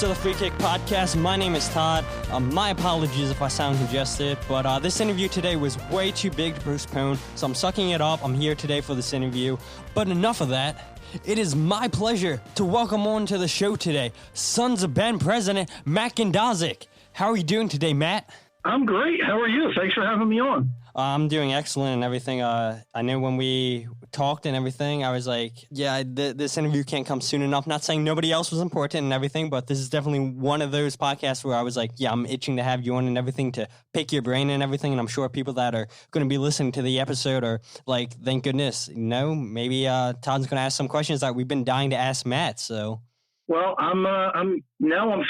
to the Free Kick Podcast. My name is Todd. My apologies if I sound congested, but this interview today was way too big to postpone, so I'm sucking it up. I'm here today for this interview. But enough of that. It is my pleasure to welcome on to the show today, SOB President Matt Gendaszek. How are you doing today, Matt? I'm great. How are you? Thanks for having me on. I'm doing excellent and everything. I know when we talked and everything, I was like, yeah, this interview can't come soon enough. Not saying nobody else was important and everything, but this is definitely one of those podcasts where I was like, yeah, I'm itching to have you on and everything to pick your brain and everything. And I'm sure people that are going to be listening to the episode are like, thank goodness, maybe Todd's going to ask some questions that we've been dying to ask Matt. So. Well, I'm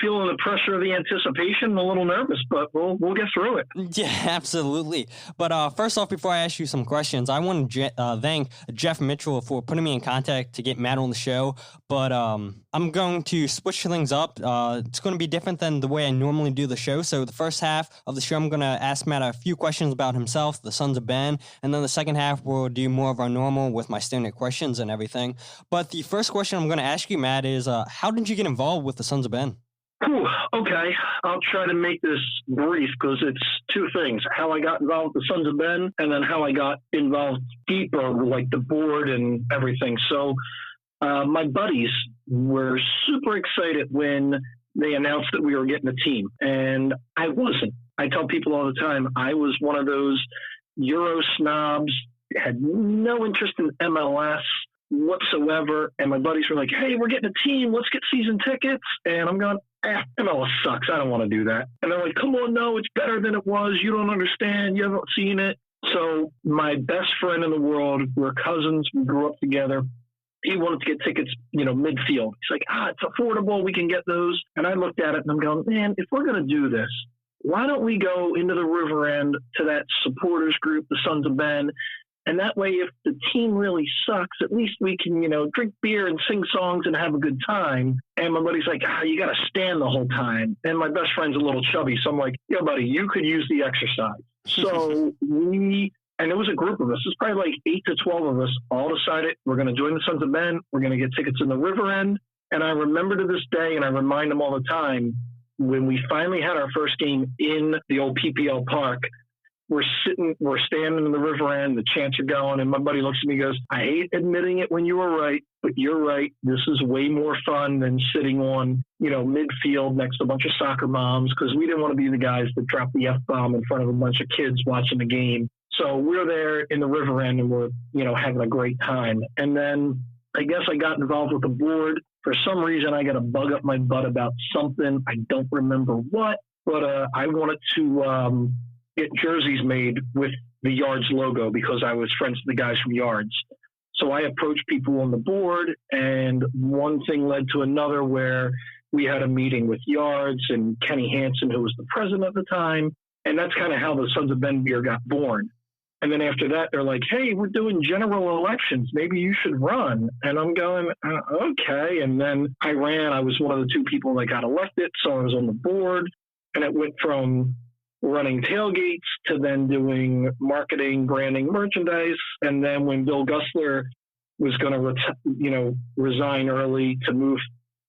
feeling the pressure of the anticipation, a little nervous, but we'll get through it. Yeah, absolutely. But first off, before I ask you some questions, I want to thank Jeff Mitchell for putting me in contact to get Matt on the show. But I'm going to switch things up. It's going to be different than the way I normally do the show. So the first half of the show, I'm going to ask Matt a few questions about himself, the Sons of Ben, and then the second half we'll do more of our normal with my standard questions and everything. But the first question I'm going to ask you, Matt, is how did you get involved with the Sons of Ben? Okay, I'll try to make this brief because it's two things: how I got involved with the Sons of Ben, and then how I got involved deeper, like the board and everything. So my buddies were super excited when they announced that we were getting a team, and I wasn't. I tell people all the time, I was one of those Euro snobs, had no interest in MLS whatsoever, and my buddies were like, hey, we're getting a team, let's get season tickets. And I'm going, MLS sucks, I don't want to do that. And they're like, come on, no, it's better than it was, you don't understand, you haven't seen it. So my best friend in the world, we're cousins, we grew up together, he wanted to get tickets, midfield. He's like, it's affordable, we can get those. And I looked at it and I'm going, man, if we're going to do this, why don't we go into the river end to that supporters group, the Sons of Ben? And that way, if the team really sucks, at least we can, drink beer and sing songs and have a good time. And my buddy's like, you got to stand the whole time. And my best friend's a little chubby. So I'm like, yo, buddy, you could use the exercise. So and it was a group of us. It's probably like 8 to 12 of us all decided we're going to join the Sons of Ben. We're going to get tickets in the river end. And I remember to this day, and I remind them all the time, when we finally had our first game in the old PPL Park, we're standing in the river end, the chants are going, and my buddy looks at me and goes, I hate admitting it when you were right, but you're right. This is way more fun than sitting on, midfield next to a bunch of soccer moms, because we didn't want to be the guys that dropped the F-bomb in front of a bunch of kids watching the game. So we're there in the river end and we're, having a great time. And then I guess I got involved with the board. For some reason, I got a bug up my butt about something. I don't remember what, but I wanted to get jerseys made with the Yards logo because I was friends with the guys from Yards. So I approached people on the board, and one thing led to another where we had a meeting with Yards and Kenny Hansen, who was the president at the time. And that's kind of how the Sons of Ben beer got born. And then after that, they're like, hey, we're doing general elections. Maybe you should run. And I'm going, okay. And then I ran. I was one of the two people that got elected. So I was on the board, and it went from running tailgates to then doing marketing, branding, merchandise. And then when Bill Gussler was going to, resign early to move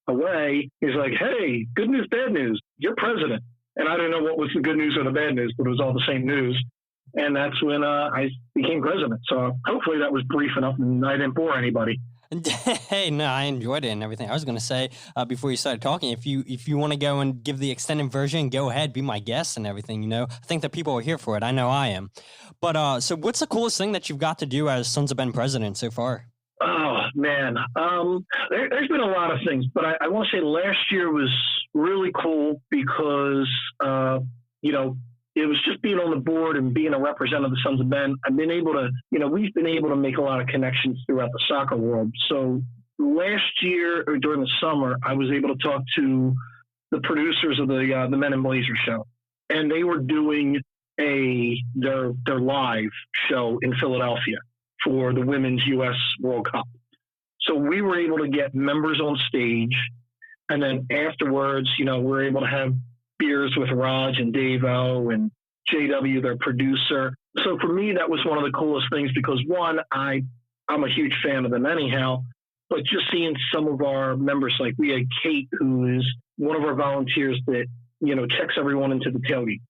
away, he's like, hey, good news, bad news, you're president. And I didn't know what was the good news or the bad news, but it was all the same news. And that's when I became president. So hopefully that was brief enough and I didn't bore anybody. Hey, no, I enjoyed it and everything. I was going to say before you started talking, if you want to go and give the extended version, go ahead, be my guest and everything. I think that people are here for it. I know I am. But so what's the coolest thing that you've got to do as Sons of Ben president so far? Oh, man. There's been a lot of things, but I want to say last year was really cool because, it was just being on the board and being a representative of the Sons of Ben. I've been able to, we've been able to make a lot of connections throughout the soccer world. So last year or during the summer, I was able to talk to the producers of the Men in Blazer show, and they were doing their live show in Philadelphia for the Women's U.S. World Cup. So we were able to get members on stage, and then afterwards, we were able to have beers with Raj and Davo and JW, their producer. So for me, that was one of the coolest things because one, I'm a huge fan of them anyhow, but just seeing some of our members, like we had Kate, who is one of our volunteers that, checks everyone into the tailgate.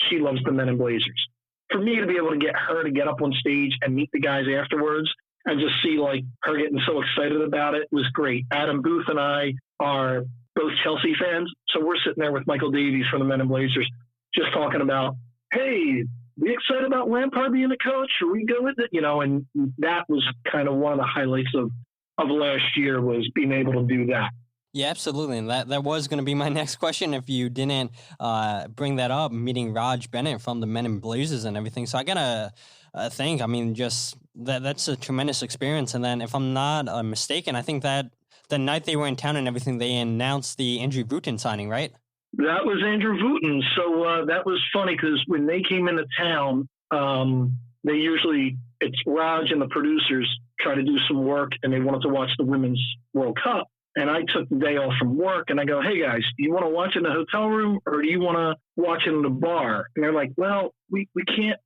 She loves the Men in Blazers. For me to be able to get her to get up on stage and meet the guys afterwards and just see like her getting so excited about it was great. Adam Booth and I are both Chelsea fans. So we're sitting there with Michael Davies from the Men in Blazers, just talking about, hey, we excited about Lampard being the coach? Should we go with it? And that was kind of one of the highlights of last year, was being able to do that. Yeah, absolutely. And that was going to be my next question if you didn't bring that up, meeting Raj Bennett from the Men in Blazers and everything. So I got to think, just that's a tremendous experience. And then if I'm not mistaken, I think that the night they were in town and everything, they announced the Andrew Wooten signing, right? That was Andrew Wooten. So that was funny because when they came into town, it's Raj and the producers try to do some work, and they wanted to watch the Women's World Cup. And I took the day off from work, and I go, hey, guys, do you want to watch in the hotel room or do you want to watch in the bar? And they're like, well, we can't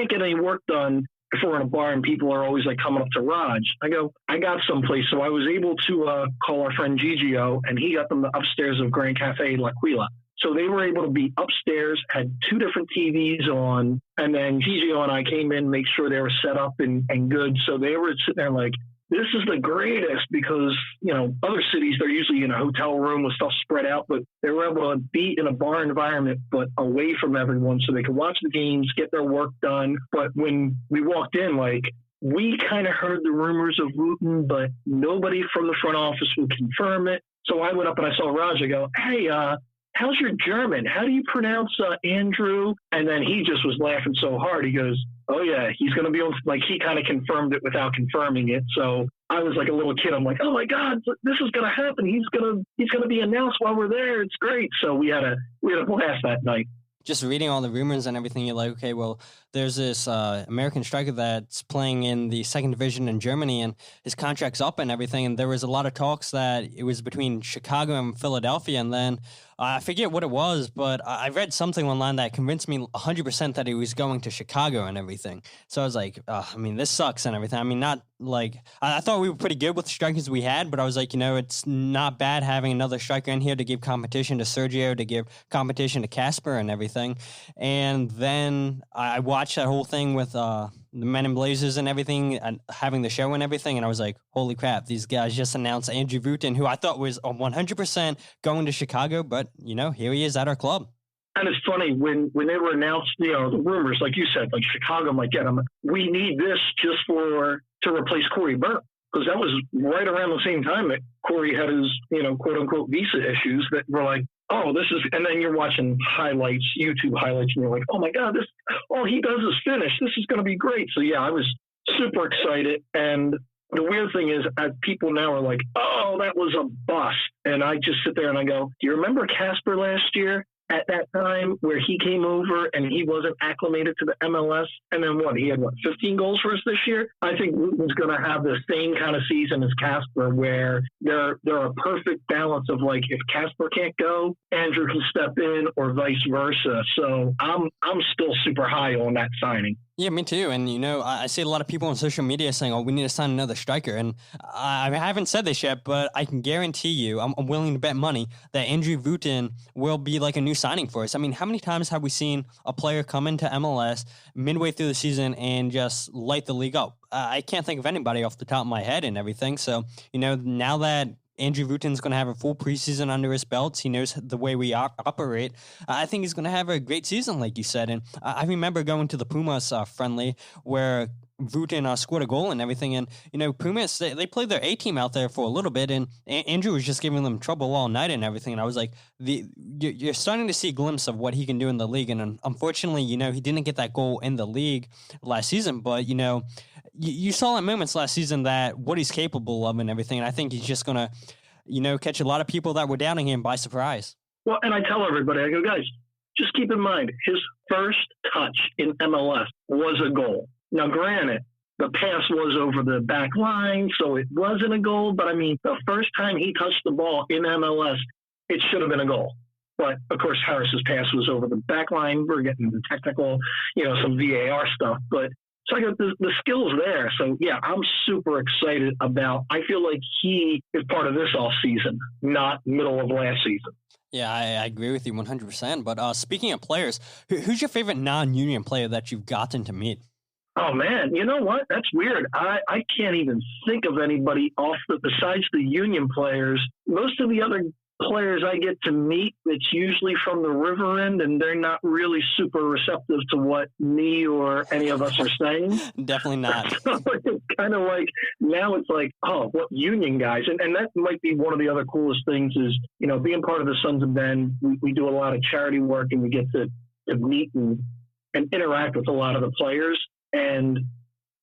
get any work done if we're in a bar and people are always like coming up to Raj. I go, I got someplace. So I was able to call our friend Gigio, and he got them the upstairs of Grand Cafe L'Aquila. So they were able to be upstairs, had 2 different TVs on, and then Gigio and I came in, make sure they were set up and good. So they were sitting there like, this is the greatest, because, other cities, they're usually in a hotel room with stuff spread out, but they were able to be in a bar environment, but away from everyone, so they could watch the games, get their work done. But when we walked in, we kind of heard the rumors of Wooten, but nobody from the front office would confirm it. So I went up and I saw Raj. I go, hey, how's your German? How do you pronounce Andrew? And then he just was laughing so hard. He goes, oh yeah, he's going to be on, he kind of confirmed it without confirming it. So I was like a little kid. I'm like, oh my God, this is going to happen. He's going to be announced while we're there. It's great. So we had a blast that night. Just reading all the rumors and everything, you're like, okay, well, there's this American striker that's playing in the 2nd division in Germany, and his contract's up and everything. And there was a lot of talks that it was between Chicago and Philadelphia. And then I forget what it was, but I read something online that convinced me 100% that he was going to Chicago and everything. So I was like, this sucks and everything. Not like, I thought we were pretty good with the strikers we had, but I was like, it's not bad having another striker in here to give competition to Sergio, to give competition to Casper and everything. And then I watched that whole thing with the Men in Blazers and everything, and having the show and everything, and I was like, holy crap, these guys just announced Andrew Wooten, who I thought was 100% going to Chicago, but, here he is at our club. And it's funny, when they were announced, the rumors, like you said, like Chicago might get him, we need this just to replace Corey Burke, because that was right around the same time that Corey had his, quote-unquote visa issues that were like, oh, this is, and then you're watching highlights, YouTube highlights, and you're like, oh my God, all he does is finish. This is going to be great. So yeah, I was super excited. And the weird thing is, people now are like, oh, that was a bust. And I just sit there and I go, do you remember Casper last year? At that time where he came over and he wasn't acclimated to the MLS, and then he had 15 goals for us this year? I think Wooten's going to have the same kind of season as Casper, where they're a perfect balance of if Casper can't go, Andrew can step in, or vice versa. So I'm still super high on that signing. Yeah, me too. And, I see a lot of people on social media saying, oh, we need to sign another striker. And I haven't said this yet, but I can guarantee you, I'm willing to bet money that Andrew Wooten will be like a new signing for us. How many times have we seen a player come into MLS midway through the season and just light the league up? I can't think of anybody off the top of my head and everything. So, now that Andrew Wooten's going to have a full preseason under his belt, he knows the way we operate, I think he's going to have a great season, like you said. And I remember going to the Pumas friendly where Wooten scored a goal and everything. And, Pumas, they played their A-team out there for a little bit, and Andrew was just giving them trouble all night and everything. And I was like, you're starting to see a glimpse of what he can do in the league. And unfortunately, he didn't get that goal in the league last season. But, you saw in moments last season that what he's capable of and everything. And I think he's just going to, catch a lot of people that were doubting him by surprise. Well, and I tell everybody, I go, guys, just keep in mind, his first touch in MLS was a goal. Now, granted, the pass was over the back line, so it wasn't a goal. But, the first time he touched the ball in MLS, it should have been a goal. But, of course, Harris's pass was over the back line. We're getting the technical, some VAR stuff. But So I got the skills there. So, yeah, I'm super excited about, I feel like he is part of this off season, not middle of last season. Yeah, I agree with you 100%. But speaking of players, who's your favorite non-union player that you've gotten to meet? Oh, man, you know what? That's weird. I can't even think of anybody besides the union players. Most of the other players I get to meet, it's usually from the river end, and they're not really super receptive to what me or any of us are saying. Definitely not. So it's kind of like, now it's like, oh, what union guys? And that might be one of the other coolest things is, you know, being part of the Sons of Ben, we do a lot of charity work, and we get to meet and interact with a lot of the players. And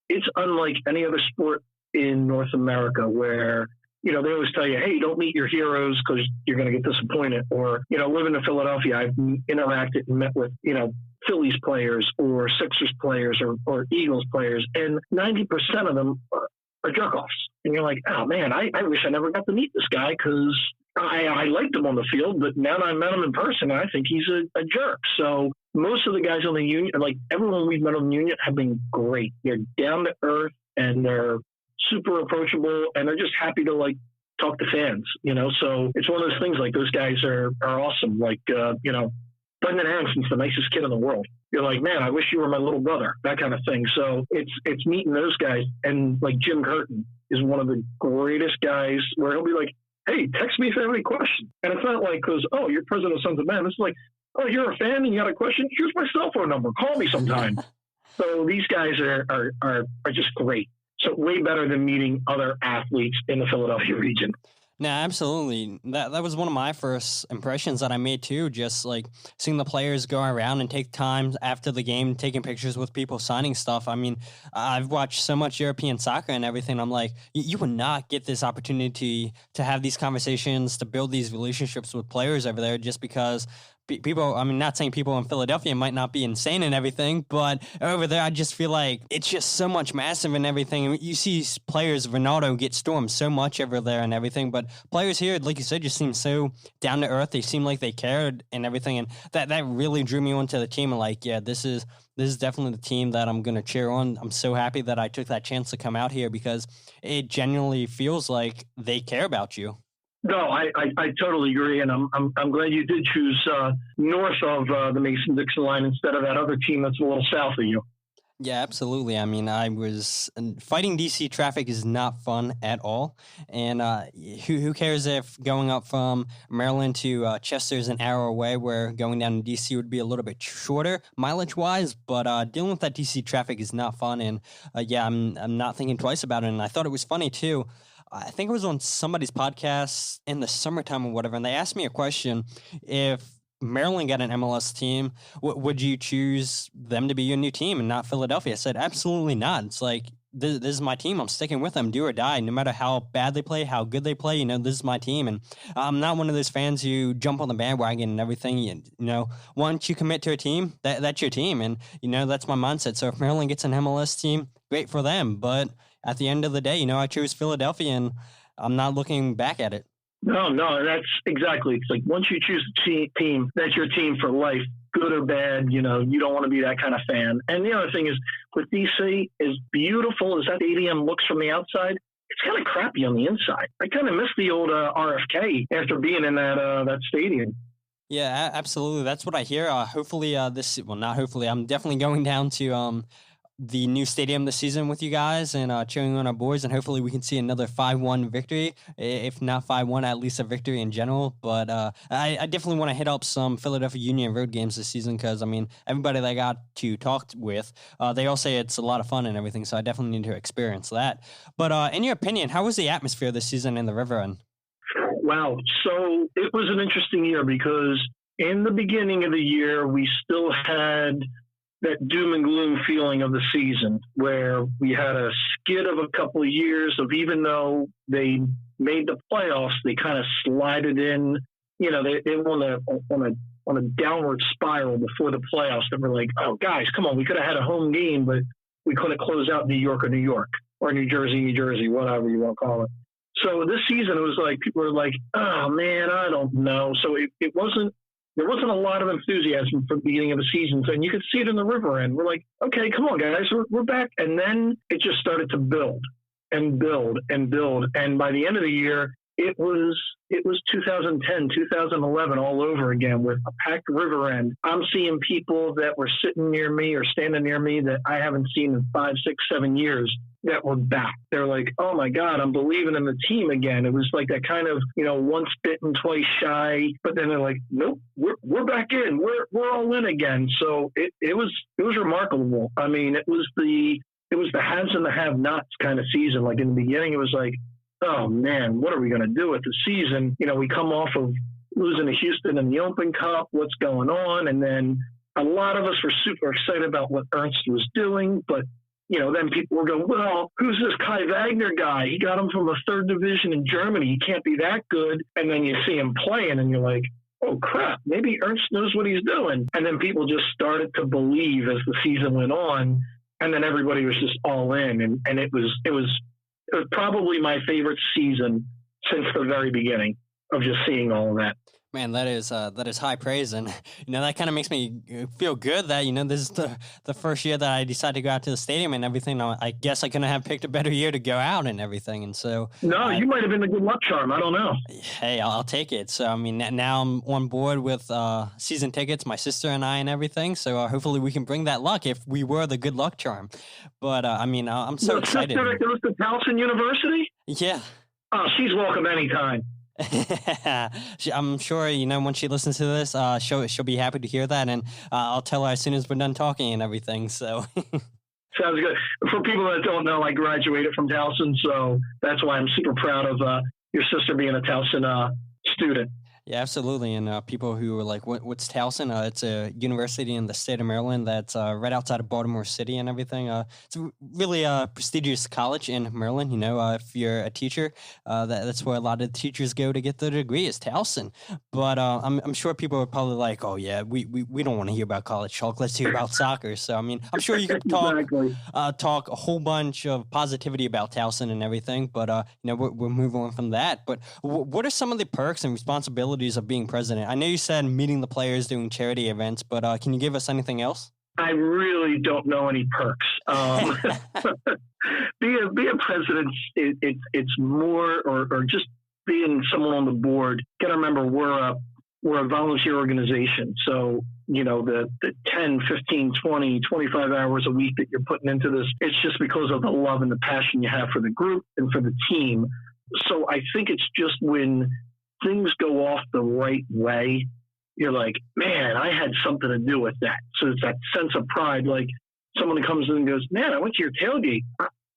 it's unlike any other sport in North America where, you know, they always tell you, hey, don't meet your heroes because you're going to get disappointed. Or, you know, living in Philadelphia, I've interacted and met with, you know, Phillies players or Sixers players or Eagles players, and 90% of them are jerk-offs. And you're like, oh, man, I wish I never got to meet this guy because I liked him on the field, but now that I met him in person, I think he's a jerk. So most of the guys on the union, like everyone we've met on the union, have been great. They're down to earth, and they're super approachable, and they're just happy to like talk to fans, you know? So it's one of those things, like those guys are awesome. Like, you know, Brendan Ernst's the nicest kid in the world. You're like, man, I wish you were my little brother, that kind of thing. So it's meeting those guys. And like Jim Curtin is one of the greatest guys where he'll be like, hey, text me if you have any questions. And it's not like, because, oh, you're president of Sons of Men. It's like, oh, you're a fan and you got a question? Here's my cell phone number. Call me sometime. So these guys are just great. So way better than meeting other athletes in the Philadelphia region. No, absolutely. That was one of my first impressions that I made too. Just like seeing the players go around and take time after the game, taking pictures with people, signing stuff. I mean, I've watched so much European soccer and everything. I'm like, you would not get this opportunity to have these conversations, to build these relationships with players over there, just because people, I mean, not saying people in Philadelphia might not be insane and everything, but over there, I just feel like it's just so much massive and everything. You see players, Ronaldo get stormed so much over there and everything, but players here, like you said, just seem so down to earth. They seem like they cared and everything, and that really drew me onto the team. And like, yeah, this is definitely the team that I'm going to cheer on. I'm so happy that I took that chance to come out here because it genuinely feels like they care about you. No, I totally agree, and I'm glad you did choose north of the Mason-Dixon line instead of that other team that's a little south of you. Yeah, absolutely. I mean, fighting DC traffic is not fun at all, and who cares if going up from Maryland to Chester is an hour away, where going down to DC would be a little bit shorter mileage-wise, but dealing with that DC traffic is not fun, and yeah, I'm not thinking twice about it, and I thought it was funny too. I think it was on somebody's podcast in the summertime or whatever, and they asked me a question. If Maryland got an MLS team, would you choose them to be your new team and not Philadelphia? I said, absolutely not. It's like, this is my team. I'm sticking with them, do or die. No matter how bad they play, how good they play, you know, this is my team. And I'm not one of those fans who jump on the bandwagon and everything. You know, once you commit to a team, that's your team. And, you know, that's my mindset. So if Maryland gets an MLS team, great for them. But at the end of the day, you know, I chose Philadelphia, and I'm not looking back at it. No, that's exactly. It's like once you choose a team, that's your team for life, good or bad. You know, you don't want to be that kind of fan. And the other thing is, with DC, as beautiful as that stadium looks from the outside, it's kind of crappy on the inside. I kind of miss the old RFK after being in that stadium. Yeah, absolutely. That's what I hear. Hopefully, I'm definitely going down to the new stadium this season with you guys and cheering on our boys, and hopefully we can see another 5-1 victory, if not 5-1, at least a victory in general. But I definitely want to hit up some Philadelphia Union road games this season because, I mean, everybody that I got to talk with, they all say it's a lot of fun and everything, so I definitely need to experience that. But in your opinion, how was the atmosphere this season in the River End? Wow. So it was an interesting year because in the beginning of the year, we still had that doom and gloom feeling of the season where we had a skid of a couple of years of, even though they made the playoffs, they kind of slided in, you know, they were on a downward spiral before the playoffs that were like, oh guys, come on, we could have had a home game, but we couldn't close out New York or New Jersey, whatever you want to call it. So this season, it was like, people were like, oh man, I don't know. So it wasn't there wasn't a lot of enthusiasm for the beginning of the season. So, and you could see it in the river end. We're like, okay, come on, guys, we're back. And then it just started to build and build and build. And by the end of the year, it was 2010, 2011 all over again with a packed river end. I'm seeing people that were sitting near me or standing near me that I haven't seen in 5, 6, 7 years that were back. They're like, oh my God, I'm believing in the team again. It was like that kind of, once bitten, twice shy, but then they're like, nope, we're back in. We're all in again. So it was remarkable. I mean, it was the haves and the have-nots kind of season. Like in the beginning, it was like, oh man, what are we going to do with the season? We come off of losing to Houston in the Open Cup. What's going on? And then a lot of us were super excited about what Ernst was doing, but then people were going, well, who's this Kai Wagner guy? He got him from the 3rd division in Germany. He can't be that good. And then you see him playing and you're like, oh crap, maybe Ernst knows what he's doing. And then people just started to believe as the season went on. And then everybody was just all in. And it was probably my favorite season since the very beginning of just seeing all of that. Man, that is high praise, and that kind of makes me feel good that this is the first year that I decided to go out to the stadium and everything. I guess I couldn't have picked a better year to go out and everything, and so no, you might have been a good luck charm. I don't know. Hey, I'll take it. So I mean, now I'm on board with season tickets, my sister and I, and everything. So hopefully we can bring that luck if we were the good luck charm. But I mean, I'm so excited. Sister that goes to Towson University? Yeah. Oh, she's welcome anytime. I'm sure when she listens to this, she'll be happy to hear that, and I'll tell her as soon as we're done talking and everything. So sounds good. For people that don't know, I graduated from Towson, so that's why I'm super proud of your sister being a Towson student. Yeah, absolutely. And people who are like, what's Towson? It's a university in the state of Maryland that's right outside of Baltimore City and everything. It's a really prestigious college in Maryland. If you're a teacher, that's where a lot of teachers go to get their degree is Towson. But I'm sure people are probably like, oh, yeah, we don't want to hear about college talk. Let's hear about soccer. So, I mean, I'm sure you could talk talk a whole bunch of positivity about Towson and everything. But, we're moving on from that. But what are some of the perks and responsibilities of being president? I know you said meeting the players, doing charity events, but can you give us anything else? I really don't know any perks. Be a president, it's more, or just being someone on the board. You got to remember, we're a volunteer organization. So, the 10, 15, 20, 25 hours a week that you're putting into this, it's just because of the love and the passion you have for the group and for the team. So I think it's just when things go off the right way, you're like, man, I had something to do with that. So it's that sense of pride. Like someone comes in and goes, man, I went to your tailgate.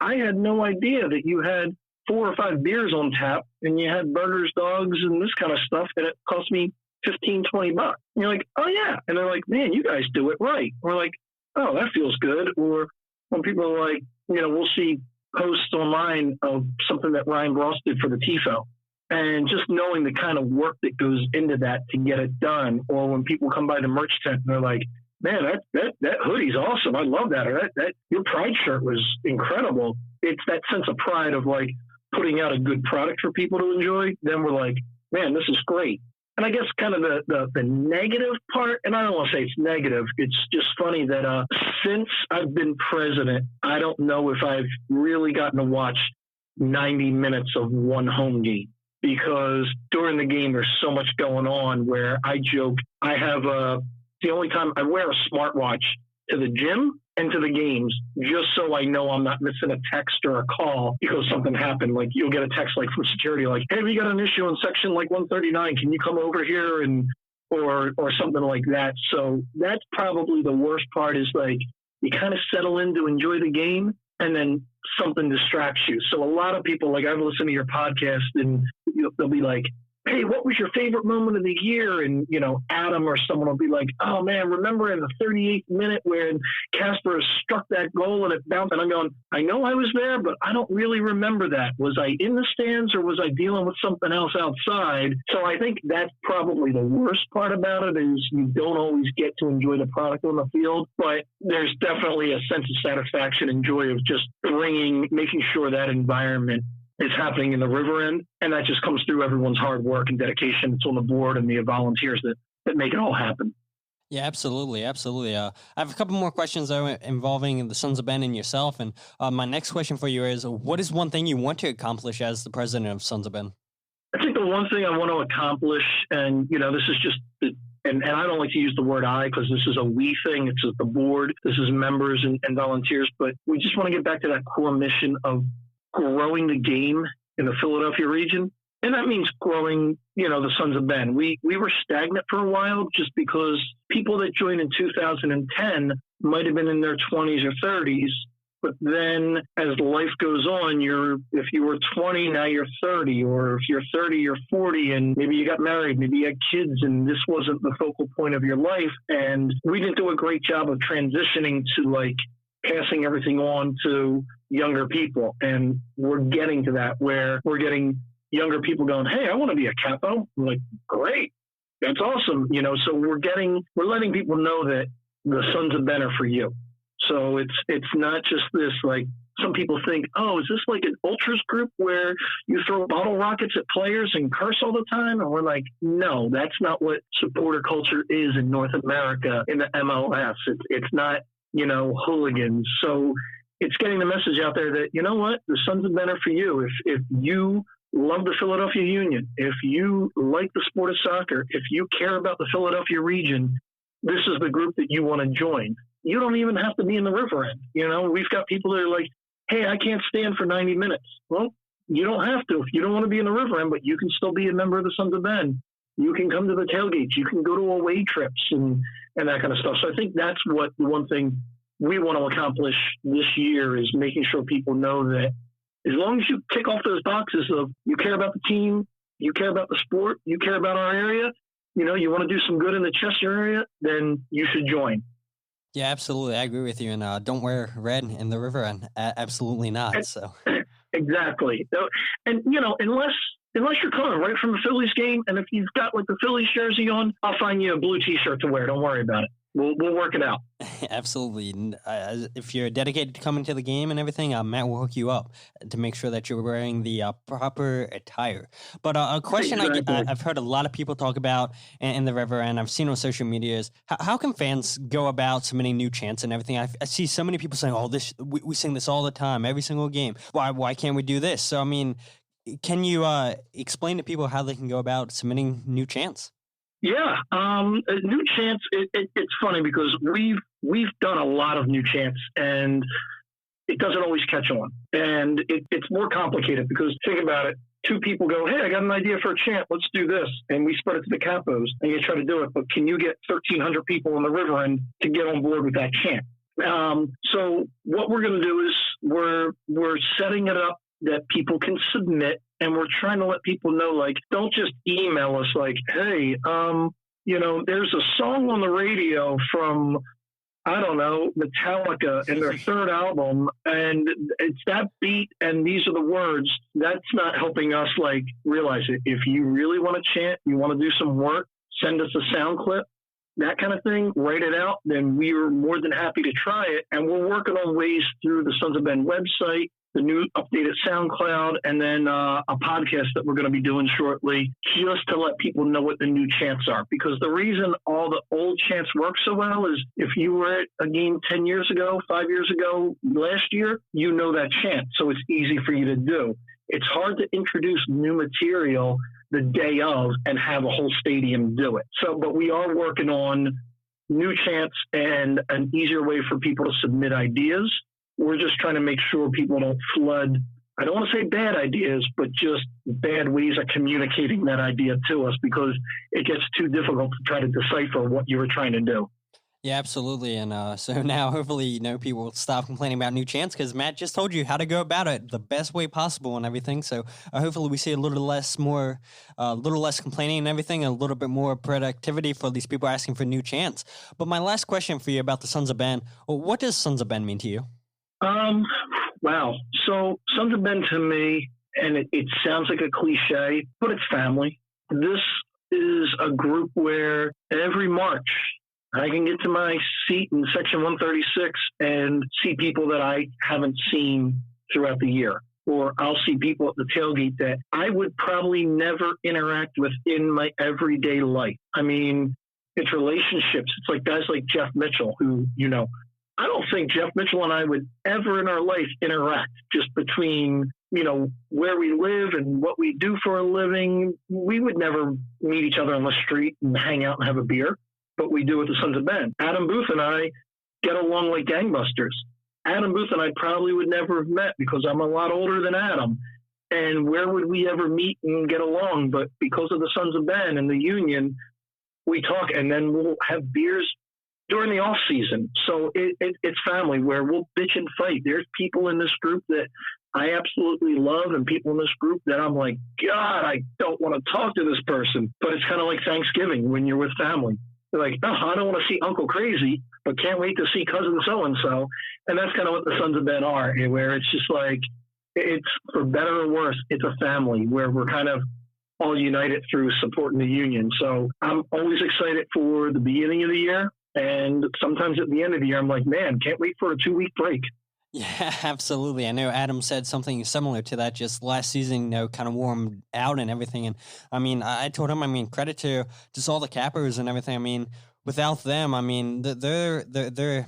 I had no idea that you had 4 or 5 beers on tap and you had burgers, dogs, and this kind of stuff. And it cost me $15, $20. And you're like, oh yeah. And they're like, man, you guys do it right. We're like, oh, that feels good. Or when people are like, we'll see posts online of something that Ryan Ross did for the TIFO. And just knowing the kind of work that goes into that to get it done. Or when people come by the merch tent and they're like, man, that hoodie's awesome. I love that. Or that your Pride shirt was incredible. It's that sense of pride of like putting out a good product for people to enjoy. Then we're like, man, this is great. And I guess kind of the negative part, and I don't want to say it's negative, it's just funny that since I've been president, I don't know if I've really gotten to watch 90 minutes of one home game. Because during the game, there's so much going on where I joke, I have the only time I wear a smartwatch to the gym and to the games, just so I know I'm not missing a text or a call because something happened. Like you'll get a text like from security, like, hey, we got an issue in section like 139. Can you come over here? Or something like that. So that's probably the worst part is like you kind of settle in to enjoy the game and then something distracts you. So a lot of people, like I've listened to your podcast and they'll be like, hey, what was your favorite moment of the year? And, Adam or someone will be like, oh man, remember in the 38th minute when Casper struck that goal and it bounced? And I'm going, I know I was there, but I don't really remember that. Was I in the stands or was I dealing with something else outside? So I think that's probably the worst part about it is you don't always get to enjoy the product on the field, but there's definitely a sense of satisfaction and joy of just making sure that environment is happening in the river end. And that just comes through everyone's hard work and dedication. It's on the board and the volunteers that make it all happen. Yeah, absolutely, absolutely. I have a couple more questions though involving the Sons of Ben and yourself. And my next question for you is, what is one thing you want to accomplish as the president of Sons of Ben? I think the one thing I want to accomplish, and this is just, and I don't like to use the word I because this is a we thing. It's the board. This is members and volunteers, but we just want to get back to that core mission of growing the game in the Philadelphia region. And that means growing, the Sons of Ben. We were stagnant for a while just because people that joined in 2010 might have been in their 20s or 30s. But then as life goes on, if you were 20, now you're 30, or if you're 30, you're 40, and maybe you got married, maybe you had kids, and this wasn't the focal point of your life. And we didn't do a great job of transitioning to passing everything on to younger people. And we're getting to that where we're getting younger people going, hey, I want to be a capo. I'm like, great. That's awesome. So we're letting people know that the Sons of Ben are for you. So it's not just this, some people think, oh, is this like an ultras group where you throw bottle rockets at players and curse all the time? And we're like, no, that's not what supporter culture is in North America in the MLS. It's not, hooligans. So it's getting the message out there that, you know what, the Sons of Ben are for you. If you love the Philadelphia Union, if you like the sport of soccer, if you care about the Philadelphia region, this is the group that you want to join. You don't even have to be in the river end. We've got people that are like, hey, I can't stand for 90 minutes. Well, you don't have to if you don't want to be in the river end, but you can still be a member of the Sons of Ben. You can come to the tailgates. You can go to away trips and that kind of stuff. So I think that's what the one thing we want to accomplish this year is making sure people know that as long as you tick off those boxes of you care about the team, you care about the sport, you care about our area, you want to do some good in the Chester area, then you should join. Yeah, absolutely. I agree with you. And don't wear red in the river end. Absolutely not. So exactly. And unless you're coming right from the Phillies game, and if you've got the Phillies jersey on, I'll find you a blue T-shirt to wear. Don't worry about it. We'll work it out. Absolutely. If you're dedicated to coming to the game and everything, Matt will hook you up to make sure that you're wearing the proper attire. But a question I've heard a lot of people talk about in the river, and I've seen on social media is how can fans go about submitting new chants and everything? I see so many people saying, "Oh, we sing this all the time, every single game. Why can't we do this?" So, I mean, can you explain to people how they can go about submitting new chants? Yeah, new chants. It's funny because we've done a lot of new chants, and it doesn't always catch on. And it's more complicated because think about it. Two people go, hey, I got an idea for a chant. Let's do this. And we spread it to the capos, and you try to do it. But can you get 1,300 people on the river end to get on board with that chant? So what we're going to do is we're setting it up that people can submit. And we're trying to let people know, don't just email us hey, there's a song on the radio from, I don't know, Metallica in their third album, and it's that beat, and these are the words. That's not helping us, realize it. If you really want to chant, you want to do some work, send us a sound clip, that kind of thing, write it out, then we are more than happy to try it. And we're working on ways through the Sons of Ben website, the new updated SoundCloud, and then a podcast that we're going to be doing shortly just to let people know what the new chants are. Because the reason all the old chants work so well is if you were at a game 10 years ago, 5 years ago, last year, you know that chant. So it's easy for you to do. It's hard to introduce new material the day of and have a whole stadium do it. But we are working on new chants and an easier way for people to submit ideas. We're just trying to make sure people don't flood, I don't want to say bad ideas, but just bad ways of communicating that idea to us because it gets too difficult to try to decipher what you were trying to do. Yeah, absolutely. And so now hopefully, people will stop complaining about new chants because Matt just told you how to go about it the best way possible and everything. So hopefully we see a little less complaining and everything, a little bit more productivity for these people asking for new chants. But my last question for you about the Sons of Ben, what does Sons of Ben mean to you? Wow. So Sons of Ben to me, and it sounds like a cliche, but it's family. This is a group where every March I can get to my seat in section 136 and see people that I haven't seen throughout the year. Or I'll see people at the tailgate that I would probably never interact with in my everyday life. I mean, It's relationships. It's like guys like Jeff Mitchell, who, I don't think Jeff Mitchell and I would ever in our life interact just between, where we live and what we do for a living. We would never meet each other on the street and hang out and have a beer, but we do with the Sons of Ben. Adam Booth and I get along like gangbusters. Adam Booth and I probably would never have met because I'm a lot older than Adam. And where would we ever meet and get along? But because of the Sons of Ben and the union, we talk, and then we'll have beers during the off season. So it's family where we'll bitch and fight. There's people in this group that I absolutely love, and people in this group that I'm like, God, I don't want to talk to this person. But it's kind of like Thanksgiving when you're with family. They're like, no, I don't want to see Uncle Crazy, but can't wait to see cousin so-and-so. And that's kind of what the Sons of Ben are, where it's just like, it's for better or worse, it's a family where we're kind of all united through supporting the union. So I'm always excited for the beginning of the year. And sometimes at the end of the year, I'm like, man, can't wait for a 2-week break. Yeah, absolutely. I know Adam said something similar to that just last season, kind of wore him out and everything. And I mean, I told him, credit to just all the cappers and everything. I mean, without them, they're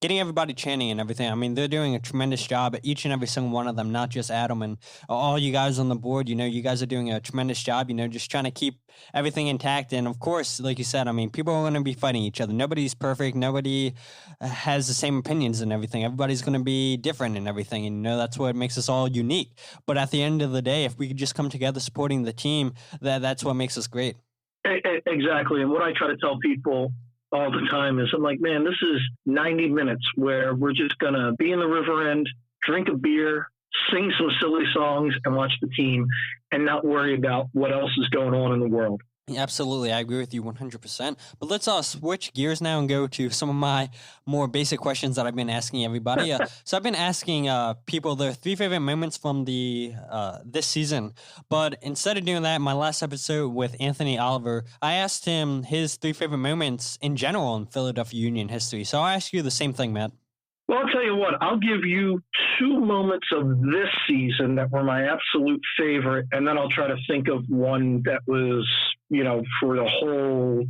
getting everybody chanting and everything. They're doing a tremendous job, each and every single one of them, not just Adam and all you guys on the board. You guys are doing a tremendous job, just trying to keep everything intact. And of course, like you said, people are going to be fighting each other. Nobody's perfect. Nobody has the same opinions and everything. Everybody's going to be different and everything. And, that's what makes us all unique. But at the end of the day, if we could just come together supporting the team, that's what makes us great. Exactly. And what I try to tell people all the time is I'm like, man, this is 90 minutes where we're just going to be in the river end, drink a beer, sing some silly songs, and watch the team and not worry about what else is going on in the world. Absolutely. I agree with you 100%. But let's switch gears now and go to some of my more basic questions that I've been asking everybody. So I've been asking people their 3 favorite moments from the this season. But instead of doing that, my last episode with Anthony Oliver, I asked him his 3 favorite moments in general in Philadelphia Union history. So I'll ask you the same thing, Matt. Well, I'll tell you what, I'll give you 2 moments of this season that were my absolute favorite, and then I'll try to think of one that was, for the whole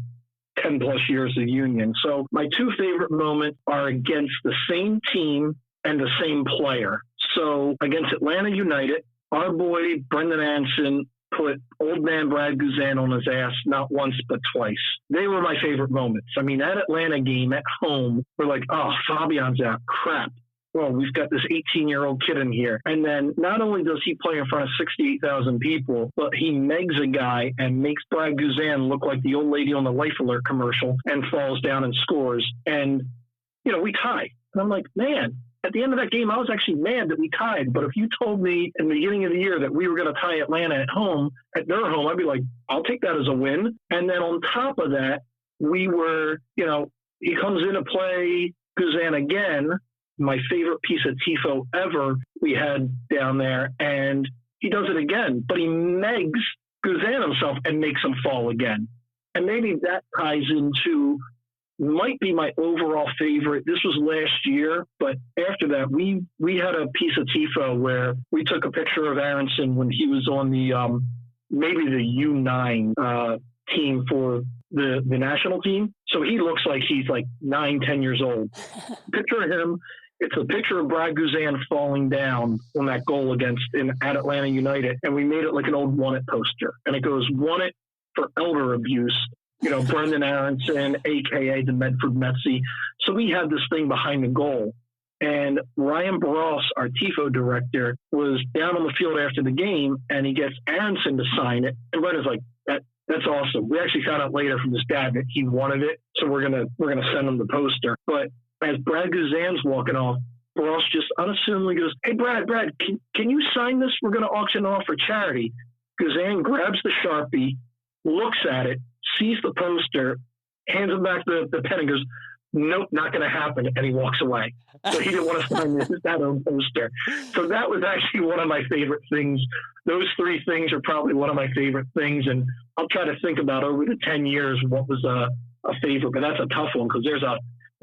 10 plus years of Union. So my 2 favorite moments are against the same team and the same player. So against Atlanta United, our boy Brendan Anson put old man Brad Guzan on his ass not once but twice. They were my favorite moments. That Atlanta game at home, we're like, oh, Fabian's out. Crap. Well, we've got this 18-year-old kid in here. And then not only does he play in front of 68,000 people, but he megs a guy and makes Brad Guzan look like the old lady on the Life Alert commercial and falls down and scores. And, we tie. And I'm like, man, at the end of that game, I was actually mad that we tied. But if you told me in the beginning of the year that we were going to tie Atlanta at their home, I'd be like, I'll take that as a win. And then on top of that, we were, he comes in to play Guzan again, my favorite piece of TIFO ever we had down there. And he does it again, but he megs Guzan himself and makes him fall again. And maybe that ties into might be my overall favorite. This was last year, but after that, we had a piece of TIFO where we took a picture of Ernst when he was on the maybe the U9 team for the national team. So he looks like he's like 9-10 years old. Picture of him. It's a picture of Brad Guzan falling down on that goal at Atlanta United, and we made it like an old "Want It" poster, and it goes "Want It for elder abuse." Brendan Aronson, a.k.a. the Medford Metsy. So we had this thing behind the goal. And Ryan Barros, our TIFO director, was down on the field after the game, and he gets Aronson to sign it. And Brendan's like, that's awesome. We actually found out later from his dad that he wanted it, so we're gonna send him the poster. But as Brad Guzan's walking off, Barros just unassumingly goes, "Hey, Brad, can you sign this? We're going to auction off for charity." Guzan grabs the Sharpie, looks at it, sees the poster, hands him back the pen and goes, "Nope, not going to happen." And he walks away. So he didn't want to sign that own poster. So that was actually one of my favorite things. Those 3 things are probably one of my favorite things. And I'll try to think about over the 10 years what was a favorite, but that's a tough one because there's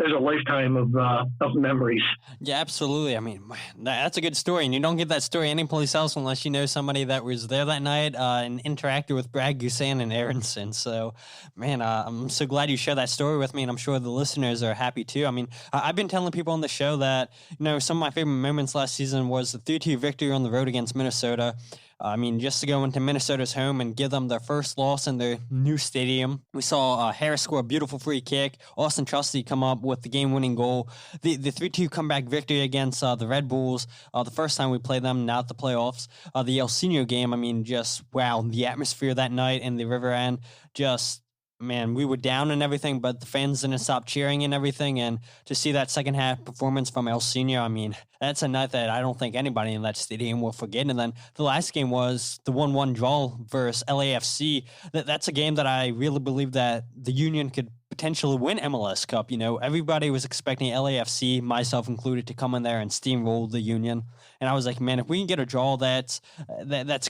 there's a lifetime of memories. Yeah, absolutely. I mean, that's a good story, and you don't get that story anyplace else unless you know somebody that was there that night and interacted with Brad Guzan and Ernst. So, man, I'm so glad you shared that story with me, and I'm sure the listeners are happy too. I mean, I've been telling people on the show that, some of my favorite moments last season was the 3-2 victory on the road against Minnesota. I mean, just to go into Minnesota's home and give them their first loss in their new stadium. We saw Harris score a beautiful free kick. Austin Trusty come up with the game-winning goal. The 3-2 comeback victory against the Red Bulls, the first time we played them, now at the playoffs. The El Senior game, I mean, just, wow, the atmosphere that night in the River End, just... Man, we were down and everything, but the fans didn't stop cheering and everything. And to see that second half performance from El Senior, I mean, that's a night that I don't think anybody in that stadium will forget. And then the last game was the 1-1 draw versus LAFC. That's a game that I really believe that the Union could potentially win MLS Cup. Everybody was expecting LAFC, myself included, to come in there and steamroll the Union. And I was like, man, if we can get a draw, that's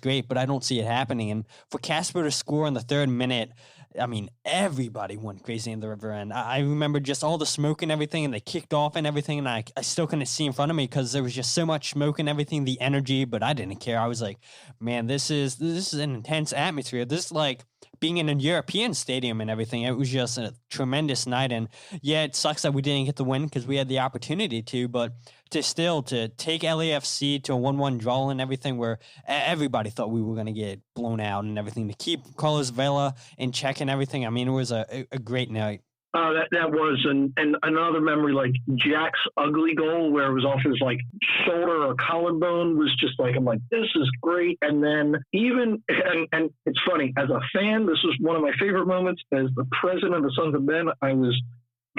great, but I don't see it happening. And for Casper to score in the third minute, I mean, everybody went crazy in the River End. I remember just all the smoke and everything, and they kicked off and everything, and I still couldn't see in front of me because there was just so much smoke and everything, the energy, but I didn't care. I was like, man, this is an intense atmosphere. This is like being in a European stadium and everything. It was just a tremendous night, and yeah, it sucks that we didn't get the win because we had the opportunity to, but to take LAFC to a 1-1 draw and everything where everybody thought we were going to get blown out and everything, to keep Carlos Vela in check and everything. I mean, it was a great night. That was, and another memory, like Jack's ugly goal where it was off his like shoulder or collarbone, was just like, I'm like, this is great. And then and it's funny, as a fan, this was one of my favorite moments. As the president of the Sons of Ben, I was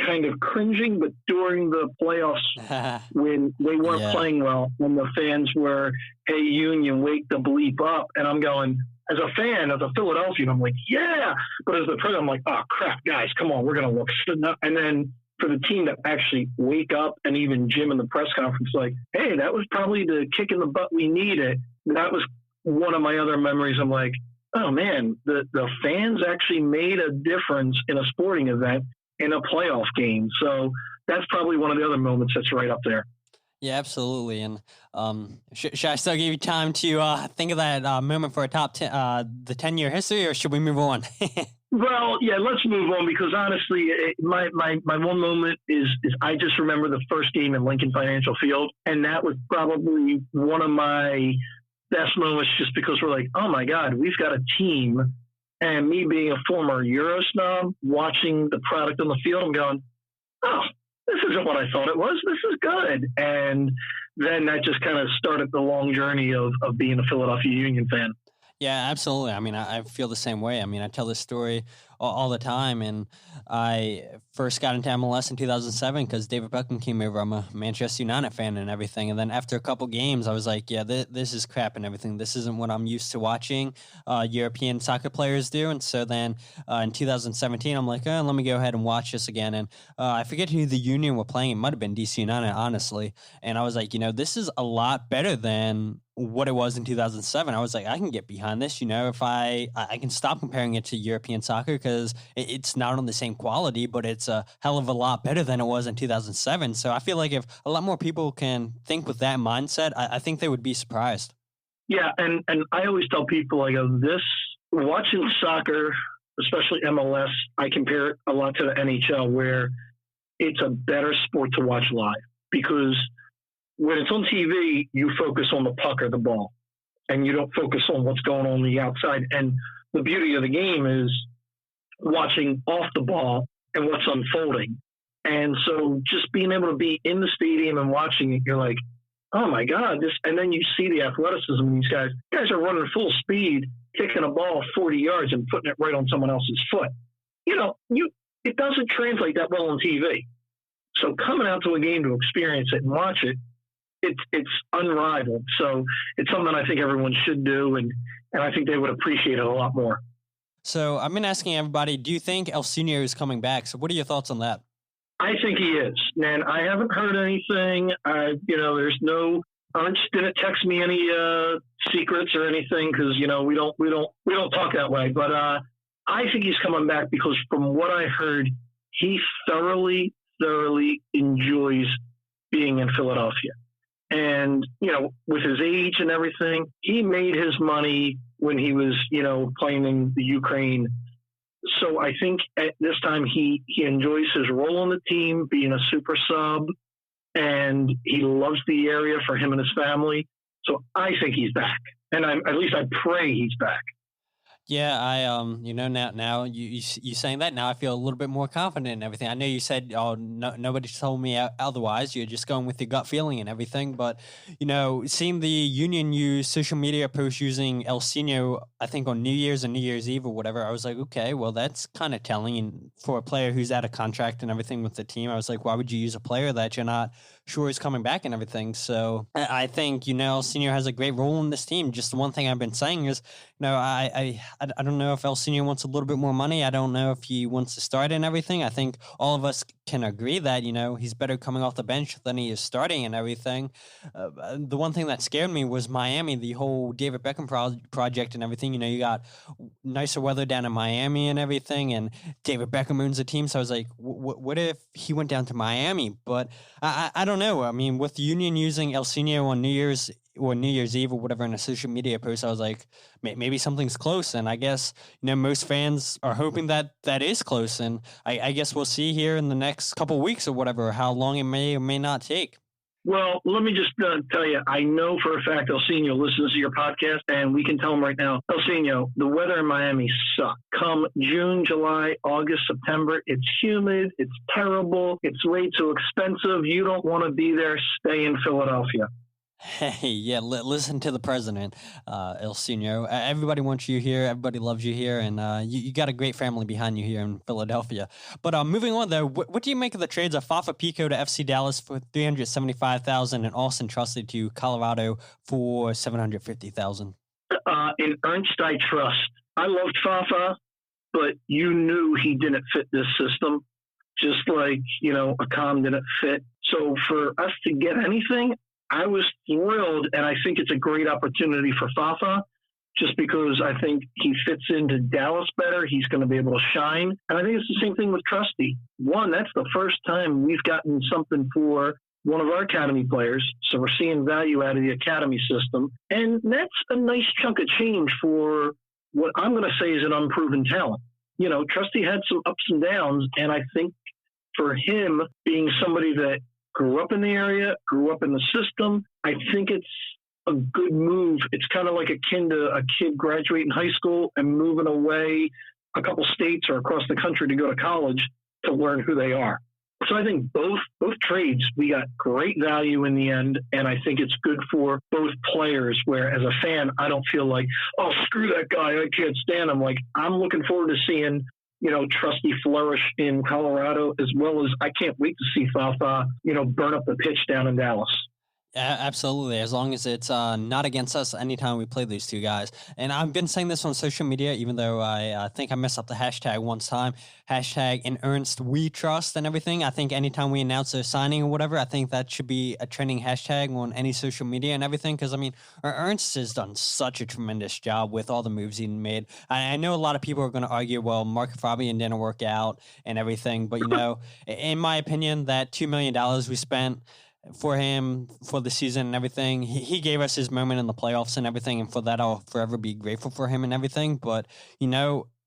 kind of cringing, but during the playoffs when they weren't playing well and the fans were, hey, Union, wake the bleep up. And I'm going, as a fan, as a Philadelphian, I'm like, yeah. But as the president, I'm like, oh, crap, guys, come on, we're going to look. And then for the team to actually wake up, and even Jim in the press conference, like, hey, that was probably the kick in the butt we needed. That was one of my other memories. I'm like, oh, man, the fans actually made a difference in a sporting event, in a playoff game. So that's probably one of the other moments that's right up there. Yeah, absolutely. And should I still give you time to think of that moment for a top 10, the 10-year history, or should we move on? Well, yeah, let's move on, because honestly, my one moment is I just remember the first game in Lincoln Financial Field, and that was probably one of my best moments, just because we're like, oh my God, we've got a team. And me being a former Euro snob, watching the product on the field, I'm going, oh, this isn't what I thought it was. This is good. And then that just kind of started the long journey of being a Philadelphia Union fan. Yeah, absolutely. I mean, I feel the same way. I mean, I tell this story all the time, and I first got into MLS in 2007 because David Beckham came over. I'm a Manchester United fan and everything, and then after a couple games, I was like, yeah, this is crap and everything. This isn't what I'm used to watching European soccer players do. And so then in 2017, I'm like, let me go ahead and watch this again. And I forget who the Union were playing. It might have been DC United, honestly. And I was like, this is a lot better than what it was in 2007. I was like, I can get behind this, if I can stop comparing it to European soccer, because it's not on the same quality, but it's a hell of a lot better than it was in 2007. So I feel like if a lot more people can think with that mindset, I think they would be surprised. Yeah, and I always tell people, I go, watching soccer, especially MLS, I compare it a lot to the NHL, where it's a better sport to watch live, because when it's on TV, you focus on the puck or the ball, and you don't focus on what's going on the outside. And the beauty of the game is watching off the ball and what's unfolding. And so just being able to be in the stadium and watching it, you're like, oh my God, this. And then you see the athleticism of these guys. Guys are running full speed, kicking a ball 40 yards and putting it right on someone else's foot. It doesn't translate that well on TV. So coming out to a game to experience it and watch it, it's unrivaled. So it's something I think everyone should do, and I think they would appreciate it a lot more. So I've been asking everybody, do you think El Senior is coming back? So what are your thoughts on that? I think he is. Man, I haven't heard anything. There's no, Ernst didn't text me any secrets or anything, because we don't talk that way. But I think he's coming back, because from what I heard, he thoroughly thoroughly enjoys being in Philadelphia. And, with his age and everything, he made his money when he was, playing in the Ukraine. So I think at this time he enjoys his role on the team, being a super sub, and he loves the area for him and his family. So I think he's back. And at least I pray he's back. Yeah, now you saying that, now I feel a little bit more confident in everything. I know you said, oh, no, nobody told me otherwise. You're just going with your gut feeling and everything. But, seeing the Union use social media posts using El Seno, I think on New Year's and New Year's Eve or whatever, I was like, okay, well, that's kind of telling. And for a player who's out of contract and everything with the team, I was like, why would you use a player that you're not sure is coming back and everything? So I think, El Seno has a great role in this team. Just the one thing I've been saying is, I don't know if El Seno wants a little bit more money. I don't know if he wants to start and everything. I think all of us can agree that, he's better coming off the bench than he is starting and everything. The one thing that scared me was Miami, the whole David Beckham project and everything. You got nicer weather down in Miami and everything, and David Beckham owns the team. So I was like, what if he went down to Miami? But I don't know. I mean, with the Union using El Seno on New Year's Eve or whatever in a social media post, I was like, maybe something's close. And I guess, most fans are hoping that is close. And I guess we'll see here in the next couple of weeks or whatever, how long it may or may not take. Well, let me just tell you, I know for a fact El Seno listens to your podcast, and we can tell him right now, El Seno, the weather in Miami sucks. Come June, July, August, September, it's humid, it's terrible, it's way too expensive. You don't want to be there. Stay in Philadelphia. Hey, yeah, listen to the president, El Seno. Everybody wants you here. Everybody loves you here. And you got a great family behind you here in Philadelphia. But moving on, though, what do you make of the trades of Fafa Pico to FC Dallas for $375,000 and Austin Trusty to Colorado for $750,000? In Ernst, I trust. I loved Fafa, but you knew he didn't fit this system, just like, Akam didn't fit. So for us to get anything, I was thrilled, and I think it's a great opportunity for Fafa, just because I think he fits into Dallas better. He's going to be able to shine. And I think it's the same thing with Trusty. One, that's the first time we've gotten something for one of our academy players, so we're seeing value out of the academy system. And that's a nice chunk of change for what I'm going to say is an unproven talent. Trusty had some ups and downs, and I think for him being somebody that grew up in the area, grew up in the system, I think it's a good move. It's kind of like akin to a kid graduating high school and moving away a couple states or across the country to go to college to learn who they are. So I think both trades, we got great value in the end, and I think it's good for both players, where as a fan, I don't feel like, oh, screw that guy, I can't stand him. Like, I'm looking forward to seeing Trusty flourish in Colorado, as well as I can't wait to see Fafa, burn up the pitch down in Dallas. Absolutely, as long as it's not against us anytime we play these two guys. And I've been saying this on social media, even though I think I messed up the hashtag once time. Hashtag in Ernst we trust and everything. I think anytime we announce a signing or whatever, I think that should be a trending hashtag on any social media and everything. Because, Ernst has done such a tremendous job with all the moves he made. I know a lot of people are going to argue, well, Mark Fabian didn't work out and everything. But, in my opinion, that $2 million we spent for him for the season and everything, he gave us his moment in the playoffs and everything, and for that I'll forever be grateful for him and everything. But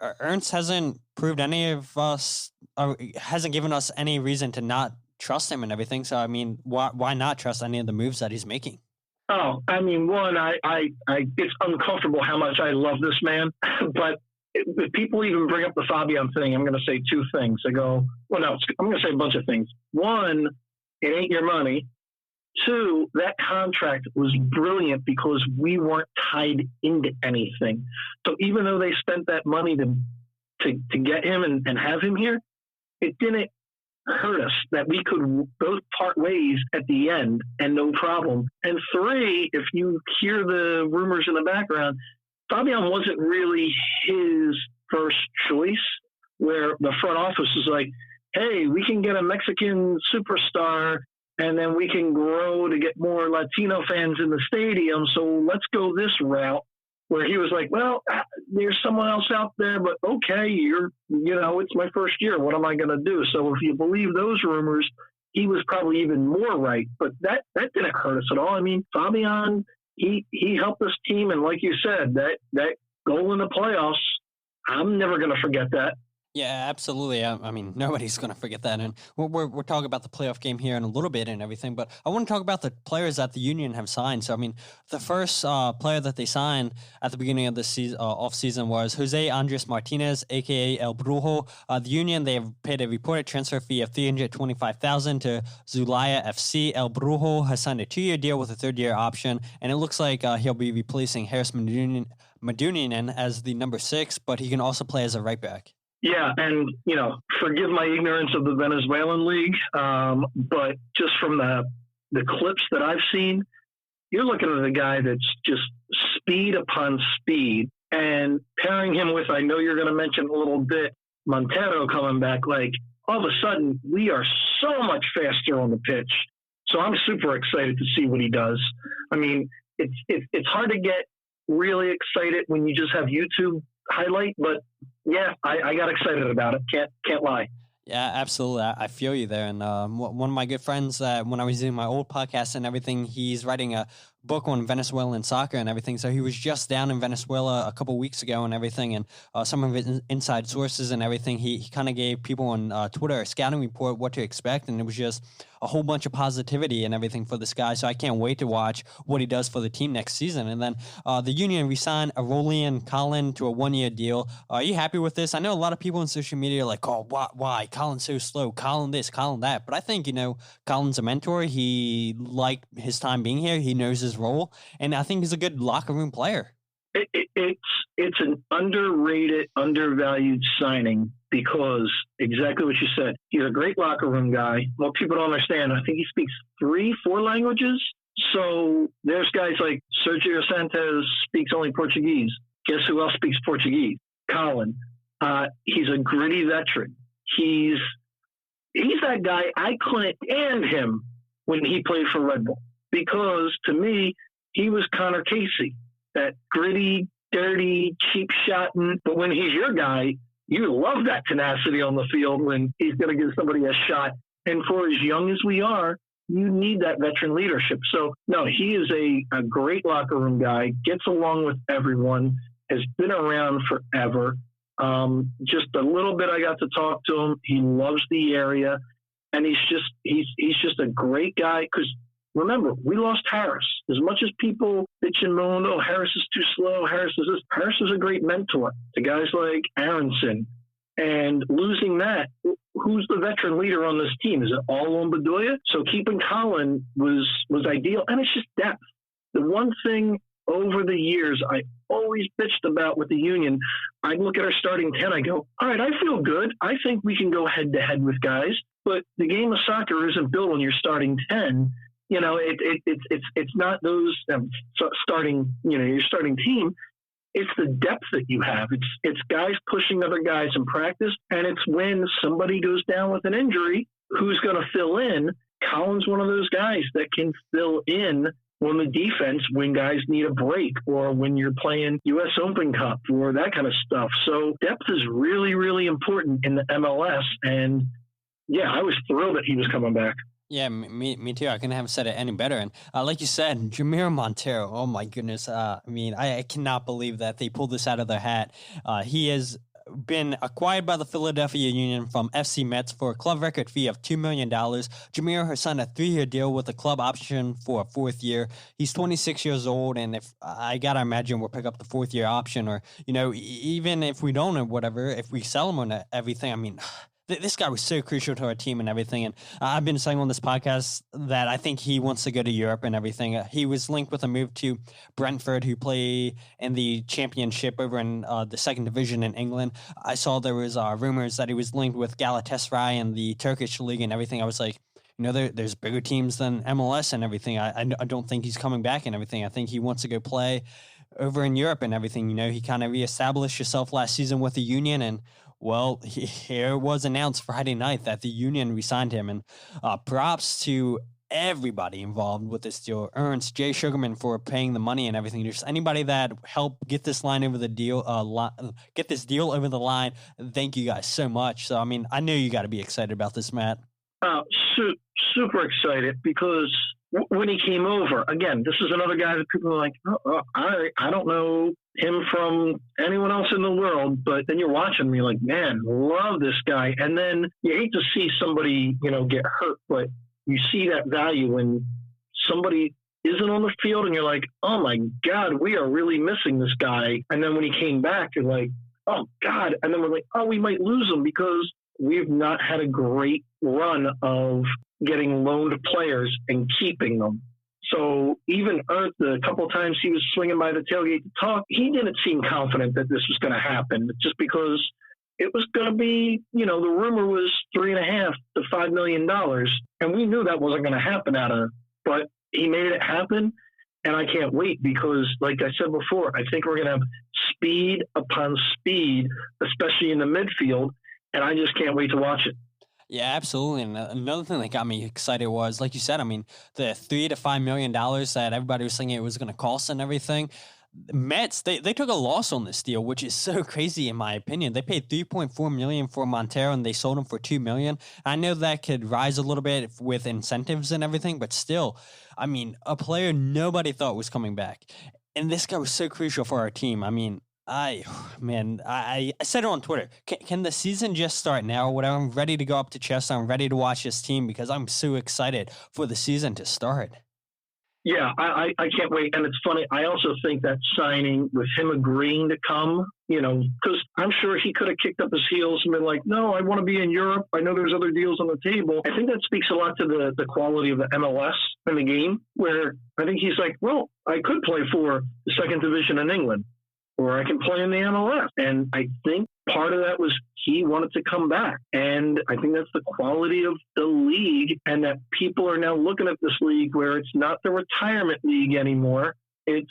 Ernst hasn't proved any of us, or hasn't given us any reason to not trust him and everything. So why not trust any of the moves that he's making? Oh, one, I it's uncomfortable how much I love this man, but if people even bring up the Fabian thing, I'm going to say two things. I'm going to say a bunch of things. One, it ain't your money. Two, that contract was brilliant because we weren't tied into anything. So even though they spent that money to get him and have him here, it didn't hurt us that we could both part ways at the end and no problem. And three, if you hear the rumors in the background, Fabian wasn't really his first choice, where the front office is like, hey, we can get a Mexican superstar and then we can grow to get more Latino fans in the stadium. So let's go this route. where he was like, well, there's someone else out there, but okay, it's my first year. What am I going to do? So if you believe those rumors, he was probably even more right. But that didn't hurt us at all. I mean, Fabian, he helped this team. And like you said, that goal in the playoffs, I'm never going to forget that. Yeah, absolutely. I mean, nobody's going to forget that. And we're talking about the playoff game here in a little bit and everything, but I want to talk about the players that the Union have signed. So, I mean, the first player that they signed at the beginning of the season, off season was Jose Andres Martinez, a.k.a. El Brujo. The Union, they have paid a reported transfer fee of $325,000 to Zulaya FC. El Brujo has signed a 2-year deal with a 3rd-year option, and it looks like he'll be replacing Harris Madunian as the number 6, but he can also play as a right back. Yeah, and, forgive my ignorance of the Venezuelan league, but just from the clips that I've seen, you're looking at a guy that's just speed upon speed, and pairing him with, I know you're going to mention a little bit, Montero coming back, like, all of a sudden, we are so much faster on the pitch. So I'm super excited to see what he does. I mean, it's hard to get really excited when you just have YouTube highlight, but yeah, I got excited about it. Can't lie. Yeah, absolutely. I feel you there. And one of my good friends, when I was doing my old podcast and everything, he's writing a book on Venezuelan soccer and everything. So he was just down in Venezuela a couple weeks ago and everything. And some of his inside sources and everything, he kind of gave people on Twitter a scouting report what to expect. And it was just a whole bunch of positivity and everything for this guy. So I can't wait to watch what he does for the team next season. And then the Union re-signed Aurelian Collin to a 1-year deal. Are you happy with this? I know a lot of people on social media are like, oh, why? Collin's so slow. Collin this, Collin that. But I think, Collin's a mentor. He liked his time being here. He knows his role. And I think he's a good locker room player. It's an underrated, undervalued signing because exactly what you said. He's a great locker room guy. What people don't understand, I think he speaks 3-4 languages. So there's guys like Sergio Santos speaks only Portuguese. Guess who else speaks Portuguese? Collin. He's a gritty veteran. He's that guy. I couldn't stand him when he played for Red Bull because to me, he was Connor Casey, that gritty, dirty, cheap shotting. But when he's your guy, you love that tenacity on the field when he's going to give somebody a shot. And for as young as we are, you need that veteran leadership. So, no, he is a great locker room guy, gets along with everyone, has been around forever. Just a little bit I got to talk to him. He loves the area, and he's just a great guy because remember, we lost Harris. As much as people bitch and moan, oh, Harris is too slow, Harris is a great mentor to guys like Aronson. And losing that, who's the veteran leader on this team? Is it all on Bedoya? So keeping Collin was ideal. And it's just depth. The one thing over the years I always bitched about with the Union, I'd look at our starting 10, I go, all right, I feel good. I think we can go head-to-head with guys. But the game of soccer isn't built on your starting 10. It's not those starting, your starting team. It's the depth that you have. It's guys pushing other guys in practice, and it's when somebody goes down with an injury, who's going to fill in? Collin's one of those guys that can fill in on the defense when guys need a break or when you're playing U.S. Open Cup or that kind of stuff. So depth is really, really important in the MLS, and yeah, I was thrilled that he was coming back. Yeah, me too. I couldn't have said it any better. And like you said, Jamir Montero, oh my goodness. I cannot believe that they pulled this out of their hat. He has been acquired by the Philadelphia Union from FC Metz for a club record fee of $2 million. Jamir has signed a 3-year deal with a club option for a 4th year. He's 26 years old, and if I gotta imagine we'll pick up the 4th year option, or even if we don't or whatever, if we sell him on everything, I mean. This guy was so crucial to our team and everything. And I've been saying on this podcast that I think he wants to go to Europe and everything. He was linked with a move to Brentford, who play in the championship over in the 2nd division in England. I saw there was rumors that he was linked with Galatasaray and the Turkish league and everything. I was like, there's bigger teams than MLS and everything. I don't think he's coming back and everything. I think he wants to go play over in Europe and everything. He kind of reestablished himself last season with the Union, and well, here it was announced Friday night that the Union re-signed him, and props to everybody involved with this deal. Ernst, Jay Sugarman for paying the money and everything. Just anybody that helped get this line over the deal, get this deal over the line. Thank you guys so much. So, I mean, I know you got to be excited about this, Matt. Super excited because when he came over, again, this is another guy that people are like, I don't know him from anyone else in the world, but then you're watching me like, man, love this guy. And then you hate to see somebody, get hurt, but you see that value when somebody isn't on the field and you're like, oh my God, we are really missing this guy. And then when he came back, you're like, oh God. And then we're like, oh, we might lose him because we've not had a great run of getting loaned players and keeping them. So even Ernst, a couple of times he was swinging by the tailgate to talk, he didn't seem confident that this was going to happen just because it was going to be, the rumor was $3.5 to $5 million. And we knew that wasn't going to happen but he made it happen. And I can't wait because, like I said before, I think we're going to have speed upon speed, especially in the midfield. And I just can't wait to watch it. Yeah, absolutely. And another thing that got me excited was, like you said, I mean, the $3 to $5 million that everybody was thinking it was going to cost and everything. Mets, they took a loss on this deal, which is so crazy in my opinion. They paid $3.4 million for Montero and they sold him for $2 million. I know that could rise a little bit with incentives and everything, but still, I mean, a player nobody thought was coming back. And this guy was so crucial for our team. I mean, I said it on Twitter. Can the season just start now or whatever? I'm ready to go up to Chester. I'm ready to watch this team because I'm so excited for the season to start. Yeah, I can't wait. And it's funny. I also think that signing with him agreeing to come, because I'm sure he could have kicked up his heels and been like, no, I want to be in Europe. I know there's other deals on the table. I think that speaks a lot to the quality of the MLS in the game, where I think he's like, well, I could play for the second division in England, or I can play in the MLS. And I think part of that was he wanted to come back. And I think that's the quality of the league, and that people are now looking at this league where it's not the retirement league anymore. It's,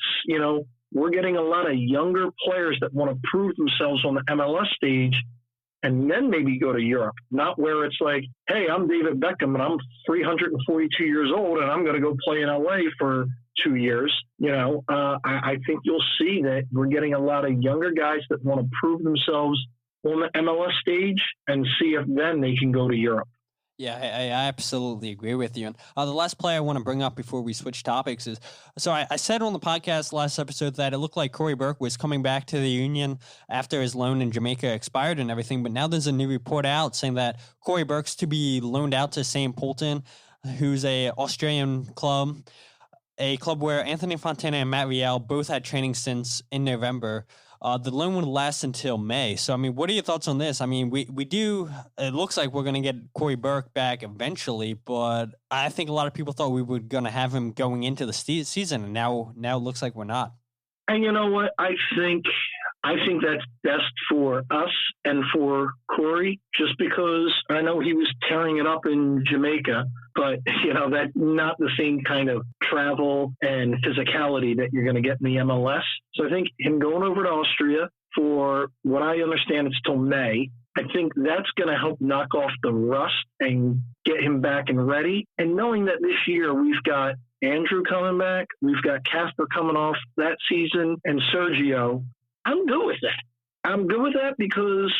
we're getting a lot of younger players that want to prove themselves on the MLS stage and then maybe go to Europe, not where it's like, hey, I'm David Beckham and I'm 342 years old and I'm going to go play in LA for 2 years. I think you'll see that we're getting a lot of younger guys that want to prove themselves on the MLS stage and see if then they can go to Europe. Yeah, I absolutely agree with you. And the last play I want to bring up before we switch topics is, so I said on the podcast last episode that it looked like Corey Burke was coming back to the Union after his loan in Jamaica expired and everything, but now there's a new report out saying that Corey Burke's to be loaned out to St. Polten, who's a Australian club, a club where Anthony Fontana and Matt Riel both had training stints in November. The loan would last until May. So, I mean, what are your thoughts on this? I mean, it looks like we're going to get Corey Burke back eventually, but I think a lot of people thought we were going to have him going into the season, and now it looks like we're not. And you know what? I think that's best for us and for Corey, just because I know he was tearing it up in Jamaica, but that's not the same kind of travel and physicality that you're going to get in the MLS. So I think him going over to Austria for what I understand it's till May, I think that's going to help knock off the rust and get him back and ready. And knowing that this year we've got Andrew coming back, we've got Casper coming off that season, and Sergio, I'm good with that. I'm good with that because,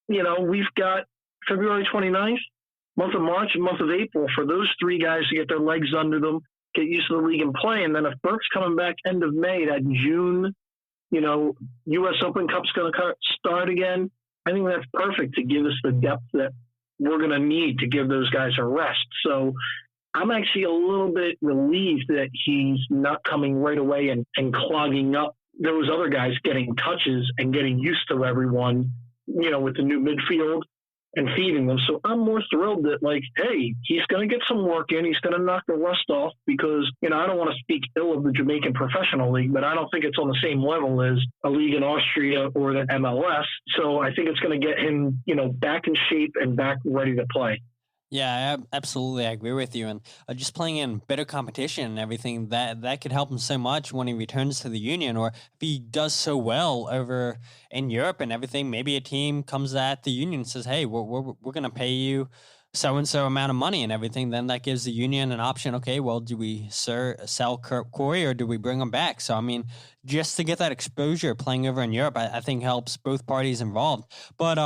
we've got February 29th, month of March and month of April for those three guys to get their legs under them, get used to the league and play. And then if Burke's coming back end of May, that June, U.S. Open Cup's going to start again. I think that's perfect to give us the depth that we're going to need to give those guys a rest. So I'm actually a little bit relieved that he's not coming right away and clogging up those other guys getting touches and getting used to everyone, with the new midfield and feeding them. So I'm more thrilled that, hey, he's going to get some work in. He's going to knock the rust off because, I don't want to speak ill of the Jamaican Professional League, but I don't think it's on the same level as a league in Austria or the MLS. So I think it's going to get him, back in shape and back ready to play. Yeah, absolutely. I agree with you. And just playing in better competition and everything, that could help him so much when he returns to the Union, or if he does so well over in Europe and everything, maybe a team comes at the Union and says, hey, we're going to pay you so amount of money and everything, then that gives the union an option. Okay, well, do we sell Corey or do we bring him back? So, I mean, just to get that exposure playing over in Europe, I think helps both parties involved. But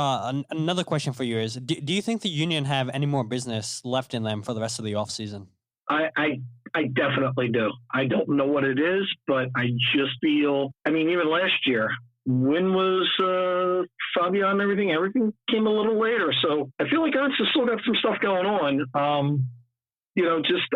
another question for you is, do you think the union have any more business left in them for the rest of the offseason? I definitely do. I don't know what it is, but I just feel, I mean, even last year, when was Fabian and everything? Everything came a little later. So I feel like Ernst has still got some stuff going on.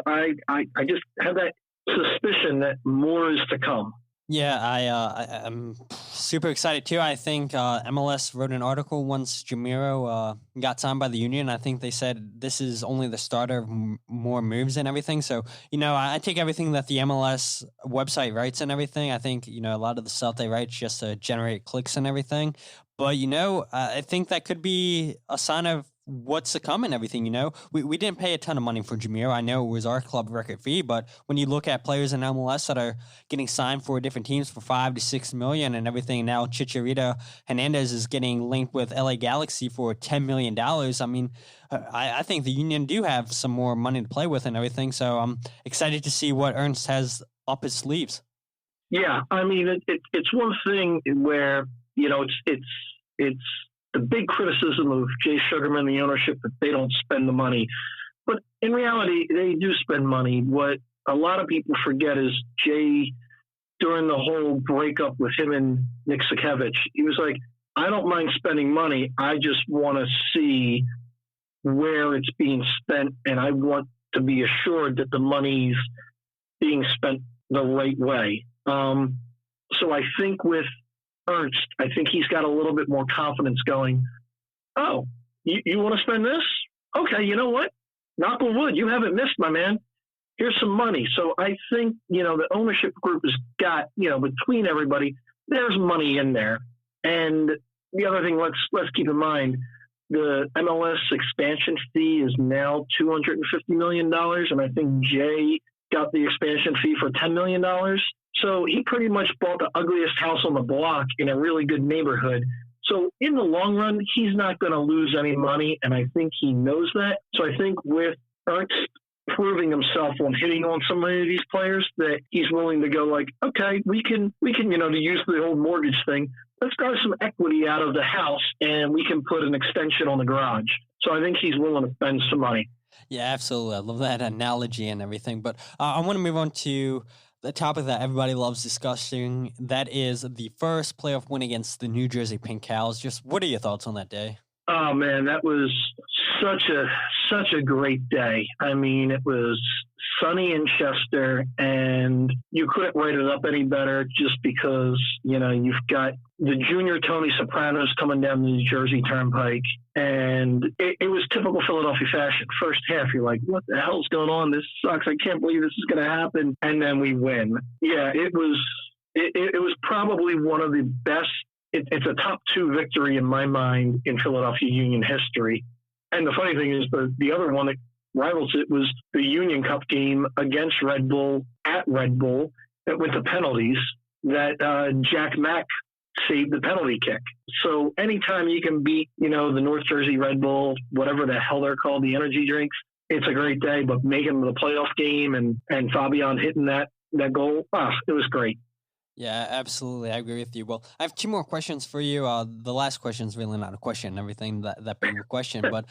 I just have that suspicion that more is to come. Yeah, I'm super excited too. I think MLS wrote an article once Jamiro got signed by the union. I think they said this is only the start of more moves and everything. So, I take everything that the MLS website writes and everything. I think, a lot of the stuff they write is just to generate clicks and everything. But, I think that could be a sign of what's to come and everything. We didn't pay a ton of money for Jamiro. I know it was our club record fee, but when you look at players in MLS that are getting signed for different teams for $5 to $6 million and everything, now Chicharito Hernandez is getting linked with LA Galaxy for $10 million. I mean, I think the union do have some more money to play with and everything. So I'm excited to see what Ernst has up his sleeves. Yeah, I mean, it's one thing where, it's the big criticism of Jay Sugarman, the ownership, that they don't spend the money. But in reality, they do spend money. What a lot of people forget is Jay, during the whole breakup with him and Nick Sakevich, he was like, I don't mind spending money. I just want to see where it's being spent, and I want to be assured that the money's being spent the right way. So I think with Ernst, I think he's got a little bit more confidence going, oh, you want to spend this? Okay, you know what? Knock on wood, you haven't missed, my man. Here's some money. So I think, the ownership group has got, between everybody, there's money in there. And the other thing, let's keep in mind, the MLS expansion fee is now $250 million. And I think Jay got the expansion fee for $10 million. So he pretty much bought the ugliest house on the block in a really good neighborhood. So in the long run, he's not going to lose any money, and I think he knows that. So I think with Ernst proving himself on hitting on some of these players, that he's willing to go like, okay, we can, to use the old mortgage thing, let's grab some equity out of the house and we can put an extension on the garage. So I think he's willing to spend some money. Yeah, absolutely. I love that analogy and everything. But I want to move on to the topic that everybody loves discussing. That is the first playoff win against the New Jersey Pink Cows. Just what are your thoughts on that day? Oh man, that was such a great day. I mean, it was sunny in Chester, and you couldn't write it up any better just because, you've got the junior Tony Sopranos coming down the New Jersey Turnpike, and it was typical Philadelphia fashion. First half, you're like, what the hell's going on? This sucks. I can't believe this is going to happen. And then we win. Yeah, it was probably one of the best. It's a top 2 victory in my mind in Philadelphia Union history. And the funny thing is the other one that rivals it was the Union Cup game against Red Bull at Red Bull that went to penalties that Jack Mack saved the penalty kick. So anytime you can beat, the North Jersey Red Bull, whatever the hell they're called, the energy drinks, it's a great day. But making the playoff game and Fabian hitting that goal, it was great. Yeah, absolutely. I agree with you. Well, I have 2 more questions for you. The last question is really not a question, everything that being a question. But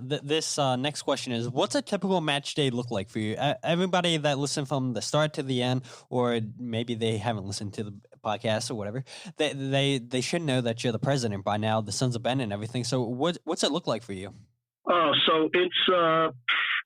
this next question is, what's a typical match day look like for you? Everybody that listened from the start to the end, or maybe they haven't listened to the podcast or whatever, they should know that you're the president by now, the Sons of Ben and everything. So what's it look like for you? So it's,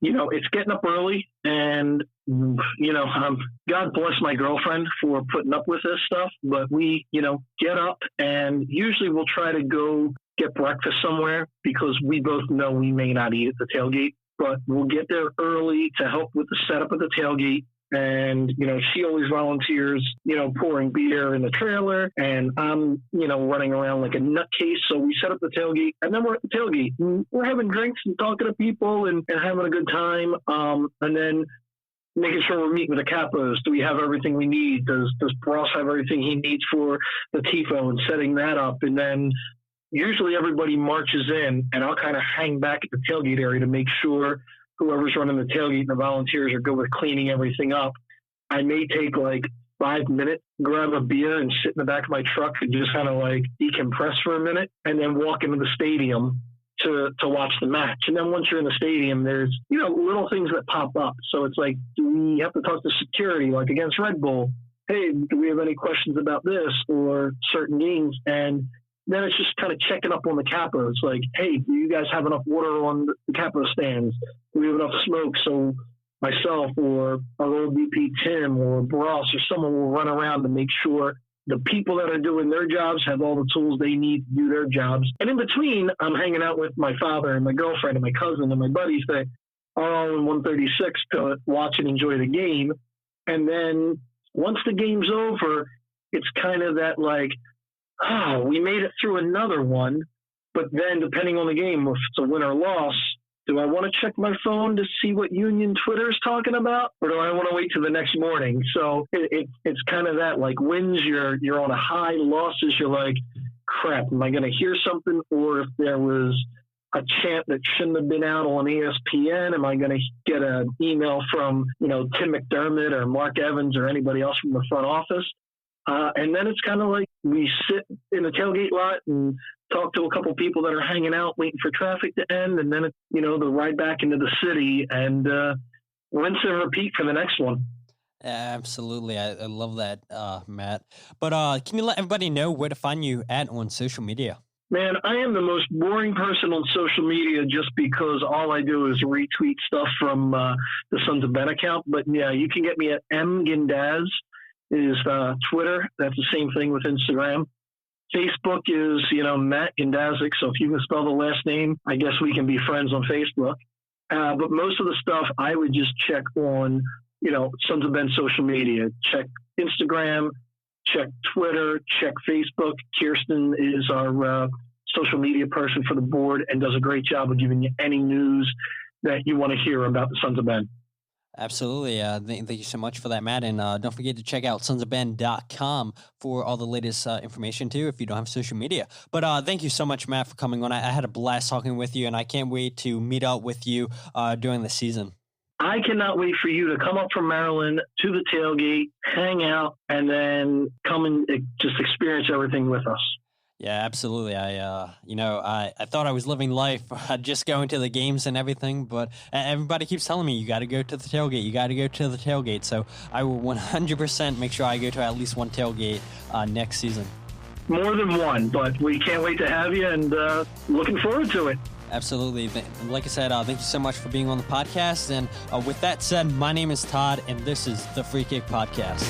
it's getting up early, and, God bless my girlfriend for putting up with this stuff, but we, get up, and usually we'll try to go get breakfast somewhere because we both know we may not eat at the tailgate, but we'll get there early to help with the setup of the tailgate. And, she always volunteers, pouring beer in the trailer, and I'm, running around like a nutcase. So we set up the tailgate, and then we're at the tailgate and we're having drinks and talking to people and having a good time. And then making sure we're meeting with the capos. Do we have everything we need? Does Ross have everything he needs for the TIFO and setting that up? And then usually everybody marches in, and I'll kind of hang back at the tailgate area to make sure whoever's running the tailgate and the volunteers are good with cleaning everything up. I may take like 5 minutes, grab a beer and sit in the back of my truck and just kind of like decompress for a minute, and then walk into the stadium to watch the match. And then once you're in the stadium, there's, little things that pop up. So it's like, do we have to talk to security, like against Red Bull? Hey, do we have any questions about this or certain games? And then it's just kind of checking up on the Capo. It's like, hey, do you guys have enough water on the Capo stands? Do we have enough smoke? So myself or our old VP Tim or Bross or someone will run around to make sure the people that are doing their jobs have all the tools they need to do their jobs. And in between, I'm hanging out with my father and my girlfriend and my cousin and my buddies that are all in 136 to watch and enjoy the game. And then once the game's over, it's kind of that like, oh, we made it through another one. But then depending on the game, if it's a win or loss, do I want to check my phone to see what Union Twitter is talking about, or do I want to wait till the next morning? So it's kind of that, like, wins, you're on a high, losses, you're like, crap, am I going to hear something? Or if there was a chant that shouldn't have been out on ESPN, am I going to get an email from, Tim McDermott or Mark Evans or anybody else from the front office? And then it's kind of like we sit in the tailgate lot and talk to a couple people that are hanging out, waiting for traffic to end. And then, it's, the ride back into the city and rinse and repeat for the next one. Absolutely. I love that, Matt. But can you let everybody know where to find you on social media? Man, I am the most boring person on social media just because all I do is retweet stuff from the Sons of Ben account. But yeah, you can get me at M Gendaszek is Twitter. That's the same thing with Instagram. Facebook is, Matt Gendaszek. So if you can spell the last name, I guess we can be friends on Facebook. But most of the stuff I would just check on, Sons of Ben social media. Check Instagram, check Twitter, check Facebook. Kirsten is our social media person for the board and does a great job of giving you any news that you want to hear about the Sons of Ben. Absolutely. Thank you so much for that, Matt. And don't forget to check out sonsofben.com for all the latest information, too, if you don't have social media. But thank you so much, Matt, for coming on. I had a blast talking with you, and I can't wait to meet up with you during the season. I cannot wait for you to come up from Maryland to the tailgate, hang out, and then come and just experience everything with us. Yeah, absolutely. I thought I was living life just going to the games and everything, but everybody keeps telling me, you got to go to the tailgate. You got to go to the tailgate. So I will 100% make sure I go to at least one tailgate next season. More than one, but we can't wait to have you and looking forward to it. Absolutely. Like I said, thank you so much for being on the podcast. And with that said, my name is Todd, and this is the Free Kick Podcast.